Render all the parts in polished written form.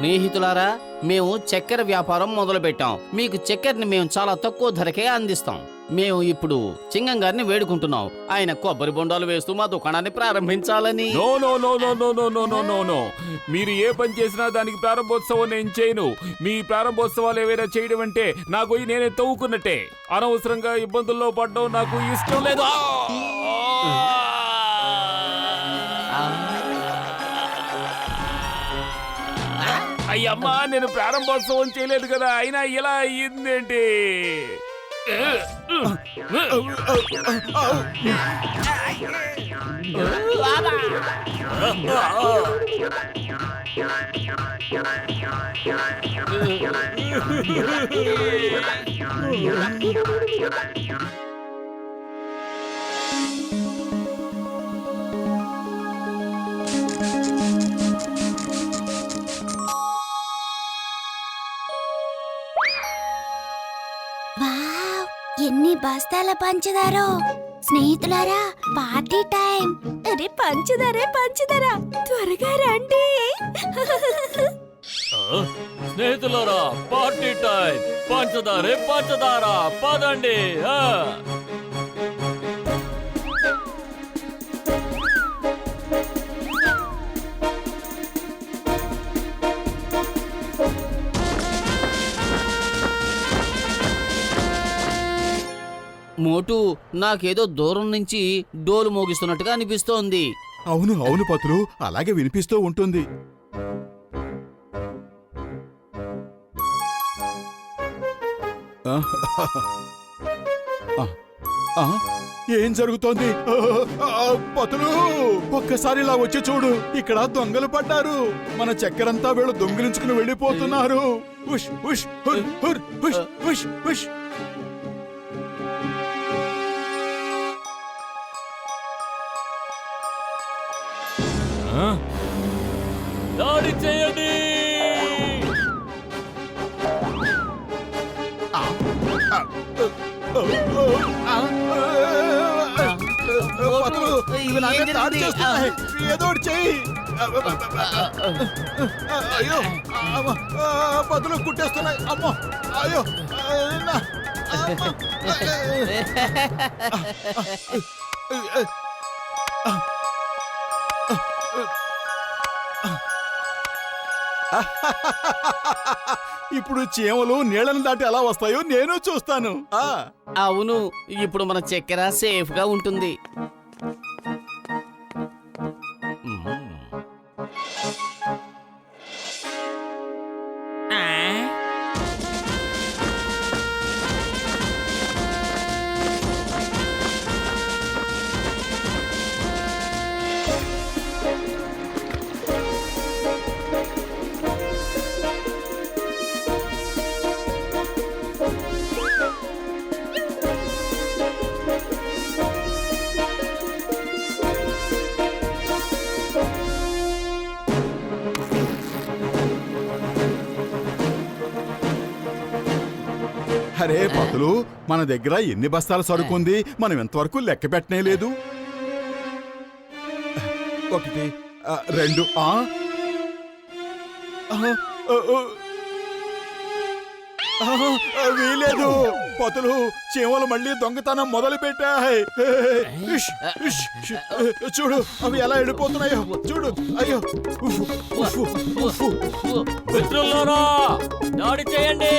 స్నేహితులారా, మేము చక్కెర వ్యాపారం మొదలుపెట్టాం. మీకు చక్కెరని మేము చాలా తక్కువ ధరకే అందిస్తాం. మేము ఇప్పుడు చింగం గారిని వేడుకుంటున్నాం. ఆయన కొబ్బరి బొండాలు వేస్తూ మా దుకాణాన్ని ప్రారంభించాలని. No no no no no no no no no no మీరు ఏ పని చేసినా దానికి ప్రారంభోత్సవం నేను చేయను. మీ ప్రారంభోత్సవాలు ఏవైనా చేయడం అంటే నాకు నేనే తవ్వుకున్నట్టే. అనవసరంగా ఇబ్బందుల్లో పడడం నాకు ఇష్టం లేదు. అయ్యమ్మా, నేను ప్రారంభోత్సవం చేయలేదు కదా, అయినా ఇలా అయ్యిందేంటి? వావ్, ఎన్ని బస్తాల పంచదారో! స్నేహితులారా, పార్టీ టైం! అరే పంచదారే పంచదార, త్వరగా రండి. స్నేహితులారా, పార్టీ టైం! పంచదారే పంచదార, పదండి. మోటు, నాకేదో దూరం నుంచి డోలు మోగిస్తున్నట్టుగా అనిపిస్తోంది. అవును అవును పతులు, అలాగే వినిపిస్తూ ఉంటుంది. ఏం జరుగుతోంది? పతులు, ఒక్కసారి ఇలా వచ్చి చూడు. ఇక్కడ దొంగలు పడ్డారు. మన చక్కెరంతా వీళ్ళు దొంగిలించుకుని వెళ్ళిపోతున్నారు. ఉష్ ఉష్ హుర్ హుర్ ఉష్ ఉష్ ఉష్. దాడి చేయండి. ఏదో చెయ్యి. అయ్యో, పదులు కుట్టేస్తున్నాయి. అమ్మో, అయ్యో. ఇప్పుడు చీమలు నీళ్ళని దాటి ఎలా వస్తాయో నేను చూస్తాను. అవును, ఇప్పుడు మన చక్కెర సేఫ్ గా ఉంటుంది. అరే పతులు, మన దగ్గర ఎన్ని బస్తాల సరుకుంది? మనం ఇంతవరకు లెక్క పెట్టనే లేదు. 1 2 వీలేదు. పతులు, చీమలు మళ్ళీ దొంగతనం మొదలు పెట్టాయి. చూడు, అవి ఎలా వెళ్ళిపోతున్నాయో చూడు. అయ్యో, మిత్రులారా, దాడి చేయండి.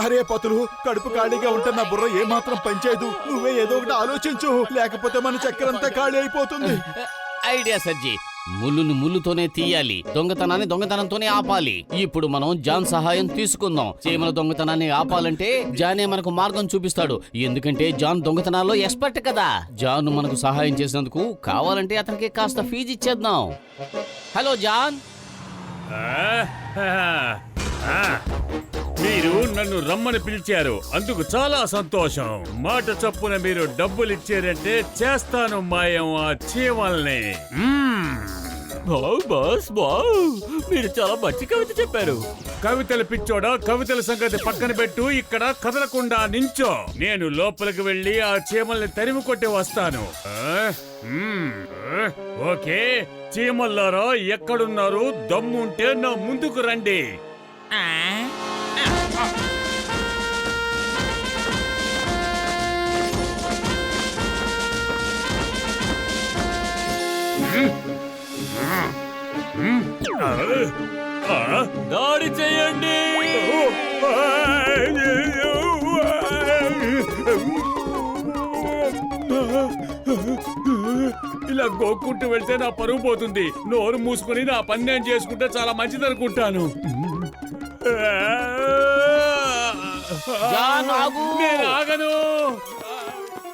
అరే పతులు, కడుపు ఖాళీగా ఉంటే నా బుర్ర ఏమాత్రం పనిచేయదు. నువ్వే ఏదో ఒకటి ఆలోచించు, లేకపోతే మన చక్కెరంతా ఖాళీ అయిపోతుంది. ఐడియా సజ్జి, ముళ్ళును ముళ్ళుతోనే తీయాలి, దొంగతనాన్ని దొంగతనంతోనే ఆపాలి. ఇప్పుడు మనం జాన్ సహాయం తీసుకుందాం. చీమల దొంగతనాన్ని ఆపాలంటే జానే మనకు మార్గం చూపిస్తాడు. ఎందుకంటే జాన్ దొంగతనాల్లో ఎక్స్పర్ట్ కదా. జాన్ మనకు సహాయం చేసినందుకు కావాలంటే అతనికి కాస్త ఫీజు ఇచ్చేద్దాం. Hello John. మీరు నన్ను రమ్మని పిలిచారు, అందుకు చాలా సంతోషం. మాట చొప్పున మీరు డబ్బులు ఇచ్చారంటే చేస్తాను మాయం ఆ చీమల్ని. బాస్ మీరు చాలా మంచి కవిత చెప్పారు. కవితలు పిచ్చోడా, కవితల సంగతి పక్కన పెట్టు, ఇక్కడ కదలకుండా నించో. నేను లోపలికి వెళ్ళి ఆ చీమల్ని తరిమి కొట్టి వస్తాను. ఓకే, చీమల్లారా ఎక్కడున్నారు? దమ్ముంటే నా ముందుకు రండి. దాడి చేయండి. ఇలా గోక్కుంటూ వెళ్తే నా పరువు పోతుంది. నోరు మూసుకుని నా పని నేను చేసుకుంటే చాలా మంచిది అనుకుంటాను. నేను ఆగను.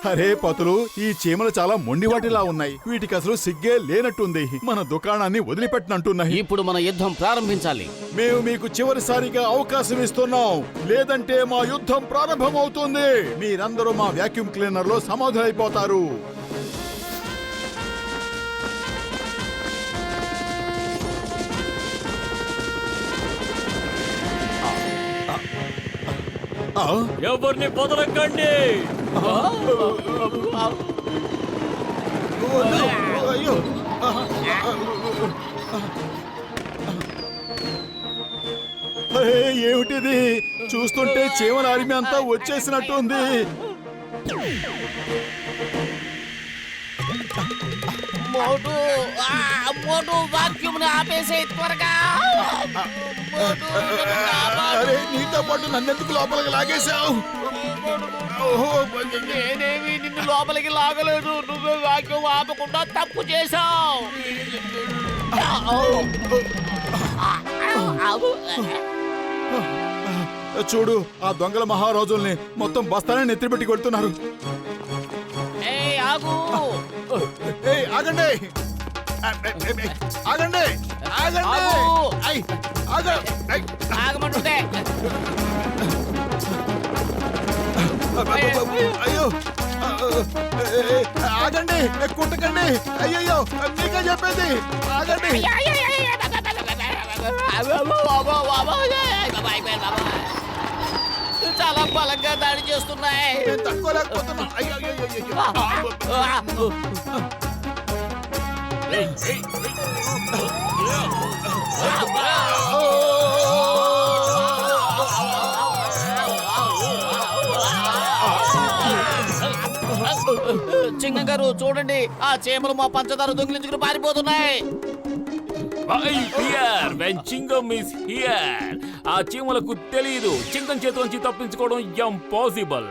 అరే పతులు, ఈ చీమలు చాలా మొండివాటిలా ఉన్నాయి. వీటికి అసలు సిగ్గే లేనట్టుంది. మన దుకాణాన్ని వదిలిపెట్టనంటున్నాయి. ఇప్పుడు మన యుద్ధం ప్రారంభించాలి. మేము మీకు చివరిసారిగా అవకాశం ఇస్తున్నాం, లేదంటే మా యుద్ధం ప్రారంభమవుతుంది. మీరందరూ మా వాక్యూమ్ క్లీనర్ లో సమాధులైపోతారు. ఎవరిని పొదలకండి. అయ్యో, ఏమిటిది? చూస్తుంటే చీమల ఆర్మీ అంతా వచ్చేసినట్టుంది. మోటు వాక్యూమ్ ఆపేసే త్వరగా. అరే, నీతో పాటు నన్నెందుకు లోపలికి లాగేశావు? నేనేమి నిన్ను లోపలికి లాగలేదు. నువ్వే వాక్యూమ్ ఆపకుండా తప్పు చేశావు. చూడు, ఆ దొంగల మహారాజుల్ని మొత్తం బస్తానే నెత్తిపెట్టి కొడుతున్నారు. ఆగు. ఆగండి, ఆగండి, ఆగండి, ఆగమంటుంటే. అయ్యో, ఆగండి, కుట్టకండి. అయ్యయ్యో, మీకే చెప్పేది, ఆగండి. చాలా బలంగా దాడి చేస్తున్నాయి. నేను తట్టుకోలేకపోతున్నా. అయ్యో, చింగం గారు చూడండి, ఆ చీమలు మా పంచదార దొంగిలించుకుని పారిపోతున్నాయి. ఆ చీమలకు తెలియదు, చింగం చేతిలోంచి తప్పించుకోవడం ఇంపాసిబుల్.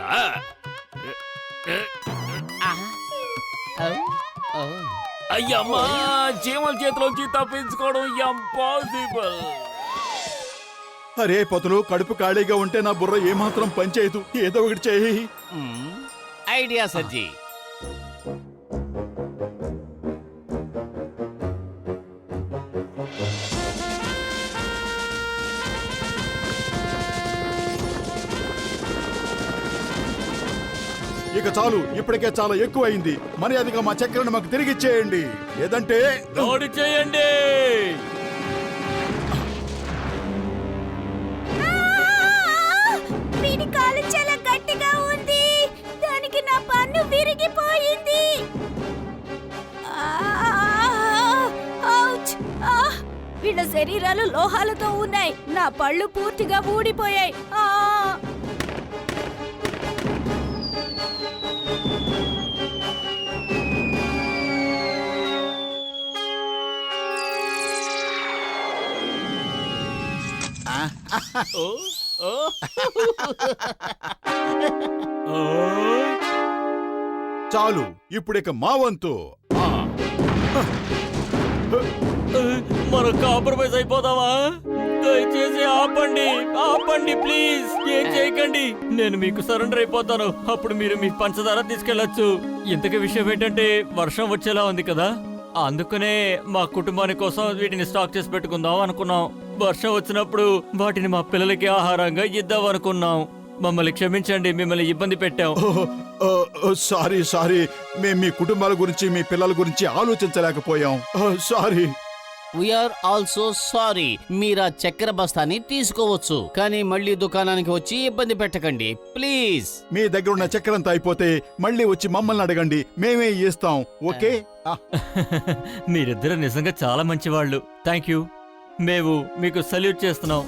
అయ్యమ్మా, చీమల చేతిలోంచి తప్పించుకోవడం ఇంపాసిబుల్. అరే పతులు, కడుపు ఖాళీగా ఉంటే నా బుర్ర ఏమాత్రం పనిచేయదు. ఏదో ఒకటి చేయి. ఐడియా సజ్జీ. ఇక చాలు, ఇప్పటికే చాలా ఎక్కువైంది. మర్యాదగా మా చక్రాన్ని మాకు తిరిగిచ్చేయండి, లేదంటే దాడి చేయండి. వీడి కాలు చాలా గట్టిగా ఉంది. దానికి నా పన్ను విరిగిపోయింది. వీళ్ళ శరీరాలు లోహాలతో ఉన్నాయి. నా పళ్ళు పూర్తిగా ఊడిపోయాయి. చాలు, ఇప్పుడిక మా వంతు. మనం కాంప్రమైజ్ అయిపోదామా? దయచేసి ఆపండి, ఆపండి ప్లీజ్. ఏం చేయకండి, నేను మీకు సరెండర్ అయిపోతాను. అప్పుడు మీరు మీ పంచదార తీసుకెళ్లొచ్చు. ఇంతకీ విషయం ఏంటంటే, వర్షం వచ్చేలా ఉంది కదా, అందుకనే మా కుటుంబాని కోసం వీటిని స్టాక్ చేసి పెట్టుకుందాం అనుకున్నాం. వర్షం వచ్చినప్పుడు వాటిని మా పిల్లలకి ఆహారంగా ఇద్దామనుకున్నాం. మమ్మల్ని క్షమించండి, మిమ్మల్ని ఇబ్బంది పెట్టాం. సారీ మేము మీ కుటుంబాల గురించి మీ పిల్లల గురించి ఆలోచించలేకపోయాం. సారీ. We're also sorry. మీరు ఆ చక్కెర బస్తాని తీసుకోవచ్చు, కానీ మళ్ళీ దుకాణానికి వచ్చి ఇబ్బంది పెట్టకండి ప్లీజ్. మీ దగ్గర ఉన్న చక్కెరంతా అయిపోతే మళ్ళీ వచ్చి మమ్మల్ని అడగండి, మేమే ఇస్తాం. ఓకే. మీరిద్దరు నిజంగా చాలా మంచివాళ్ళు. Thank you. మేము మీకు సల్యూట్ చేస్తున్నాం.